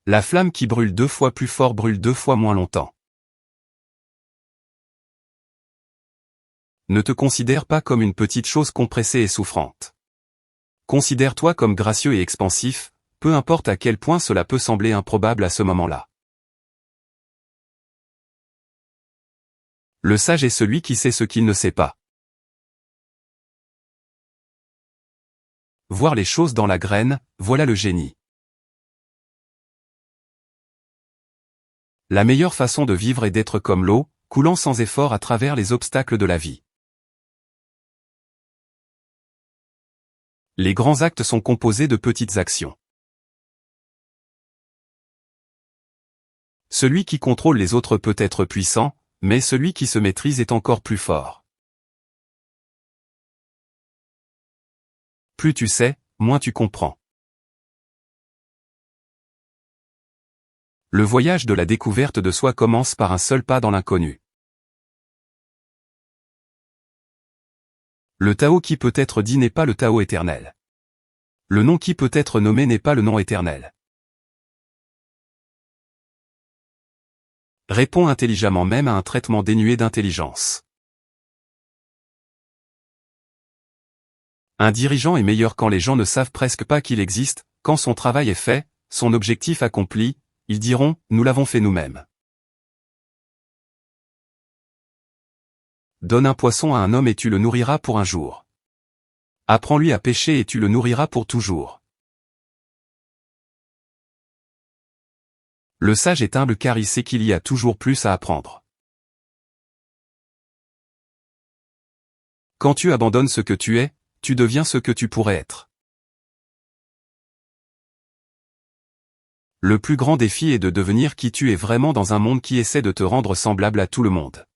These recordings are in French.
La flamme qui brûle 2 fois plus fort brûle 2 fois moins longtemps. Ne te considère pas comme une petite chose compressée et souffrante. Considère-toi comme gracieux et expansif, peu importe à quel point cela peut sembler improbable à ce moment-là. Le sage est celui qui sait ce qu'il ne sait pas. Voir les choses dans la graine, voilà le génie. La meilleure façon de vivre est d'être comme l'eau, coulant sans effort à travers les obstacles de la vie. Les grands actes sont composés de petites actions. Celui qui contrôle les autres peut être puissant, mais celui qui se maîtrise est encore plus fort. Plus tu sais, moins tu comprends. Le voyage de la découverte de soi commence par un seul pas dans l'inconnu. Le Tao qui peut être dit n'est pas le Tao éternel. Le nom qui peut être nommé n'est pas le nom éternel. Réponds intelligemment même à un traitement dénué d'intelligence. Un dirigeant est meilleur quand les gens ne savent presque pas qu'il existe, quand son travail est fait, son objectif accompli, ils diront, nous l'avons fait nous-mêmes. Donne un poisson à un homme et tu le nourriras pour un jour. Apprends-lui à pêcher et tu le nourriras pour toujours. Le sage est humble car il sait qu'il y a toujours plus à apprendre. Quand tu abandonnes ce que tu es, tu deviens ce que tu pourrais être. Le plus grand défi est de devenir qui tu es vraiment dans un monde qui essaie de te rendre semblable à tout le monde.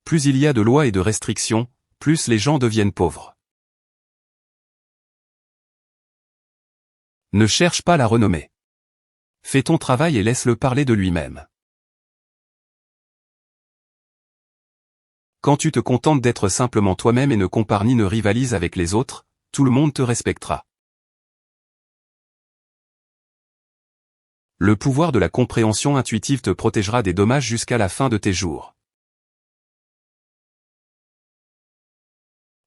Plus il y a de lois et de restrictions, plus les gens deviennent pauvres. Ne cherche pas la renommée. Fais ton travail et laisse-le parler de lui-même. Quand tu te contentes d'être simplement toi-même et ne compares ni ne rivalises avec les autres, tout le monde te respectera. Le pouvoir de la compréhension intuitive te protégera des dommages jusqu'à la fin de tes jours.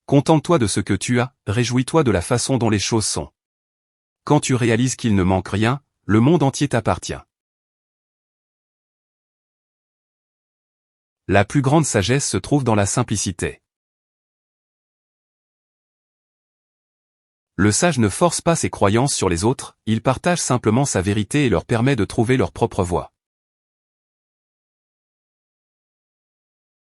Contente-toi de ce que tu as, réjouis-toi de la façon dont les choses sont. Quand tu réalises qu'il ne manque rien, le monde entier t'appartient. La plus grande sagesse se trouve dans la simplicité. Le sage ne force pas ses croyances sur les autres, il partage simplement sa vérité et leur permet de trouver leur propre voie.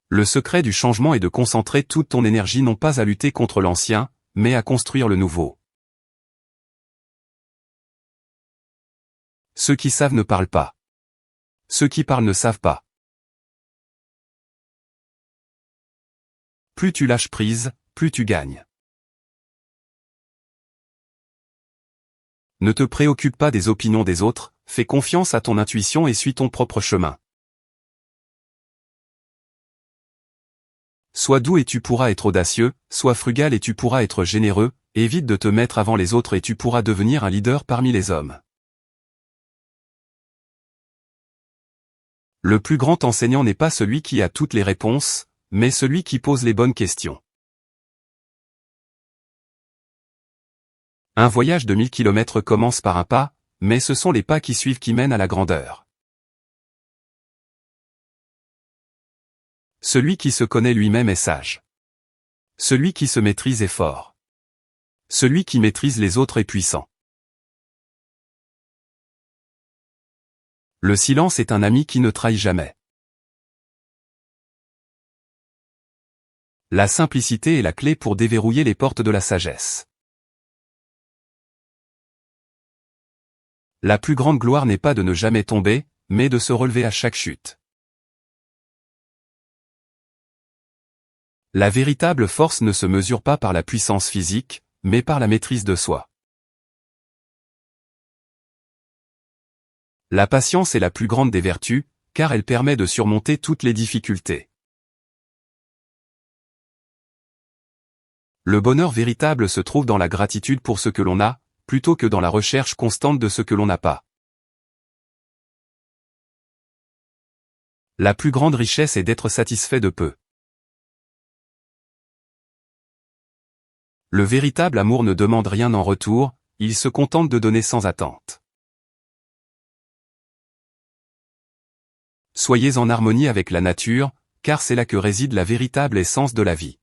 Le secret du changement est de concentrer toute ton énergie non pas à lutter contre l'ancien, mais à construire le nouveau. Ceux qui savent ne parlent pas. Ceux qui parlent ne savent pas. Plus tu lâches prise, plus tu gagnes. Ne te préoccupe pas des opinions des autres, fais confiance à ton intuition et suis ton propre chemin. Sois doux et tu pourras être audacieux, sois frugal et tu pourras être généreux, évite de te mettre avant les autres et tu pourras devenir un leader parmi les hommes. Le plus grand enseignant n'est pas celui qui a toutes les réponses, mais celui qui pose les bonnes questions. Un voyage de 1000 km commence par un pas, mais ce sont les pas qui suivent qui mènent à la grandeur. Celui qui se connaît lui-même est sage. Celui qui se maîtrise est fort. Celui qui maîtrise les autres est puissant. Le silence est un ami qui ne trahit jamais. La simplicité est la clé pour déverrouiller les portes de la sagesse. La plus grande gloire n'est pas de ne jamais tomber, mais de se relever à chaque chute. La véritable force ne se mesure pas par la puissance physique, mais par la maîtrise de soi. La patience est la plus grande des vertus, car elle permet de surmonter toutes les difficultés. Le bonheur véritable se trouve dans la gratitude pour ce que l'on a, plutôt que dans la recherche constante de ce que l'on n'a pas. La plus grande richesse est d'être satisfait de peu. Le véritable amour ne demande rien en retour, il se contente de donner sans attente. Soyez en harmonie avec la nature, car c'est là que réside la véritable essence de la vie.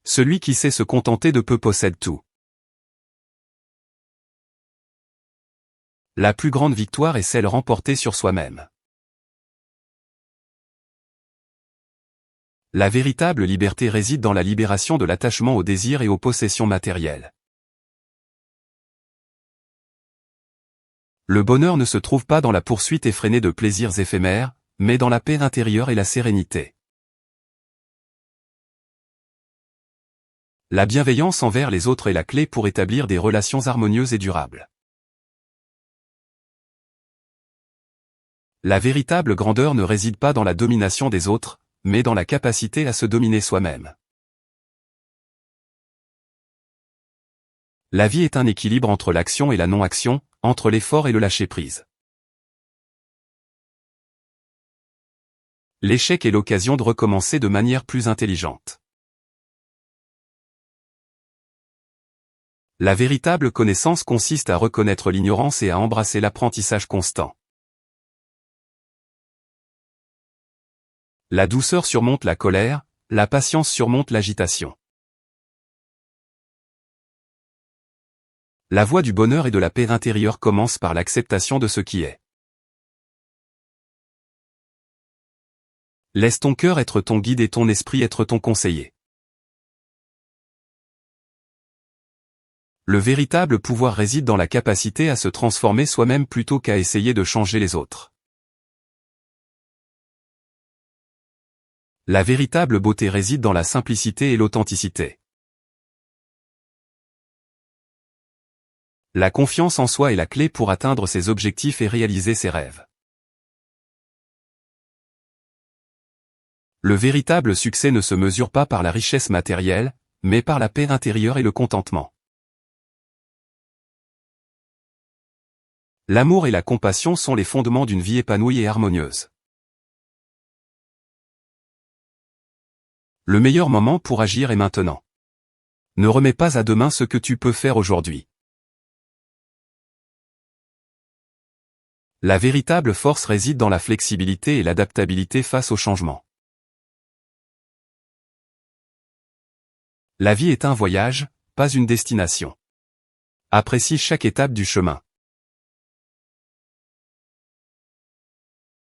Celui qui sait se contenter de peu possède tout. La plus grande victoire est celle remportée sur soi-même. La véritable liberté réside dans la libération de l'attachement aux désirs et aux possessions matérielles. Le bonheur ne se trouve pas dans la poursuite effrénée de plaisirs éphémères, mais dans la paix intérieure et la sérénité. La bienveillance envers les autres est la clé pour établir des relations harmonieuses et durables. La véritable grandeur ne réside pas dans la domination des autres, mais dans la capacité à se dominer soi-même. La vie est un équilibre entre l'action et la non-action, entre l'effort et le lâcher-prise. L'échec est l'occasion de recommencer de manière plus intelligente. La véritable connaissance consiste à reconnaître l'ignorance et à embrasser l'apprentissage constant. La douceur surmonte la colère, la patience surmonte l'agitation. La voie du bonheur et de la paix intérieure commence par l'acceptation de ce qui est. Laisse ton cœur être ton guide et ton esprit être ton conseiller. Le véritable pouvoir réside dans la capacité à se transformer soi-même plutôt qu'à essayer de changer les autres. La véritable beauté réside dans la simplicité et l'authenticité. La confiance en soi est la clé pour atteindre ses objectifs et réaliser ses rêves. Le véritable succès ne se mesure pas par la richesse matérielle, mais par la paix intérieure et le contentement. L'amour et la compassion sont les fondements d'une vie épanouie et harmonieuse. Le meilleur moment pour agir est maintenant. Ne remets pas à demain ce que tu peux faire aujourd'hui. La véritable force réside dans la flexibilité et l'adaptabilité face au changement. La vie est un voyage, pas une destination. Apprécie chaque étape du chemin.